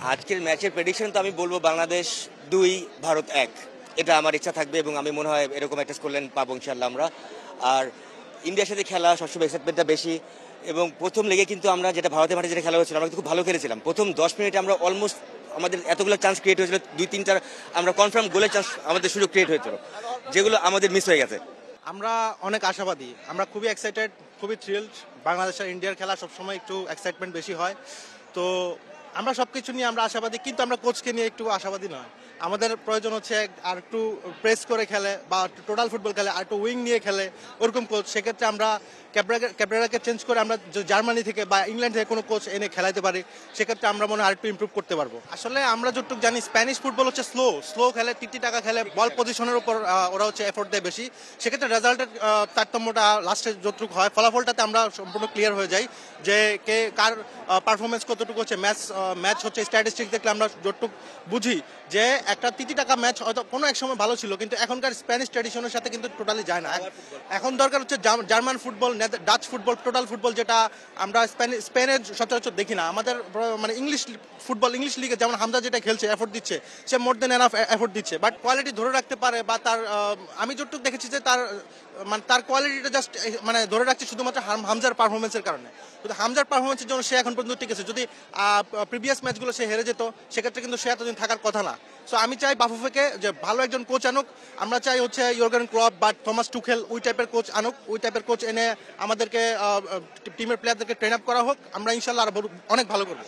আজকের ম্যাচের প্রেডিকশন তো আমি বলবো বাংলাদেশ 2, ভারত 1। এটা আমার ইচ্ছা থাকবে এবং আমি মনে হয় এরকম একটা স্কোরলাইন পাবো ইনশাল্লাহ আমরা। আর ইন্ডিয়ার সাথে খেলা সবসময় এক্সাইটমেন্টটা বেশি। এবং প্রথম লেগে কিন্তু আমরা যেটা ভারতের মাঠে যেটা খেলা হয়েছিল আমরা কিন্তু খুব ভালো খেলেছিলাম। প্রথম 10 মিনিটে আমরা অলমোস্ট আমাদের এতগুলো চান্স ক্রিয়েট হয়েছিল, 2-3টা আমরা কনফার্ম গোলের চান্স আমাদের সুযোগ ক্রিয়েট হয়েছিল, যেগুলো আমাদের মিস হয়ে গেছে। আমরা অনেক আশাবাদী, আমরা খুবই এক্সাইটেড, খুবই থ্রিলড। বাংলাদেশ আর ইন্ডিয়ার খেলা সবসময় একটু এক্সাইটমেন্ট বেশি হয়। তো আমরা সবকিছু নিয়ে আমরা আশাবাদী, কিন্তু আমরা কোচকে নিয়ে একটু আশাবাদী নয়। আমাদের প্রয়োজন হচ্ছে আর একটু প্রেস করে খেলে বা টোটাল ফুটবল খেলে, আর একটু উইং নিয়ে খেলে ওরকম কোচ। সেক্ষেত্রে আমরা ক্যাবরেরাকে চেঞ্জ করে আমরা জার্মানি থেকে বা ইংল্যান্ড থেকে কোনো কোচ এনে খেলাতে পারি, সেক্ষেত্রে আমরা মনে হয় আরেকটু ইমপ্রুভ করতে পারবো। আসলে আমরা যতটুকু জানি স্প্যানিশ ফুটবল হচ্ছে স্লো খেলে, টিটি টাকা খেলে, বল পজিশনের উপর ওরা হচ্ছে এফোর্ট দেয় বেশি। সেক্ষেত্রে রেজাল্টের তারতম্যটা লাস্টে যতটুকু হয়, ফলাফলটাতে আমরা সম্পূর্ণ ক্লিয়ার হয়ে যাই যে কে কার পারফরমেন্স কতটুকু হচ্ছে। ম্যাচ হচ্ছে স্ট্যাটিস্টিক্স দেখলে আমরা যতটুকু বুঝি যে একটা টিটি টাকা ম্যাচ হয়তো কোনো এক সময় ভালো ছিল, কিন্তু এখনকার স্প্যানিশ ট্র্যাডিশনের সাথে কিন্তু টোটালি যায় না। এখন দরকার হচ্ছে German football, Dutch football, total football, যেটা আমরা স্পেনের সচরাচর দেখি না। আমাদের মানে ইংলিশ ফুটবল, ইংলিশ লিগে যেমন হামজা যেটা খেলছে, এফোর্ট দিচ্ছে, সে মোর দেন এনাফ এফোর্ট দিচ্ছে, বাট কোয়ালিটি ধরে রাখতে পারে বা তার আমি যতটুকু দেখেছি যে তার কোয়ালিটিটা জাস্ট মানে ধরে রাখছে শুধুমাত্র হামজার পারফরমেন্সের কারণে। কিন্তু হামজার পারফরমেন্সের জন্য সে এখন পর্যন্ত ঠিক আছে। যদি প্রিভিয়াস ম্যাচগুলো সে হেরে যেত, সেক্ষেত্রে কিন্তু সে এতদিন থাকার কথা না। সো আমি চাই বাফুফেকে যে ভালো একজন কোচ আনুক। আমরা চাই হচ্ছে ইয়র্গেন ক্লপ বা থমাস টুখেল ওই টাইপের কোচ আনুক, ওই টাইপের কোচ এনে আমাদেরকে টিমের প্লেয়ারদেরকে ট্রেন আপ করা হোক। আমরা ইনশাল্লাহ আরো অনেক ভালো করবো।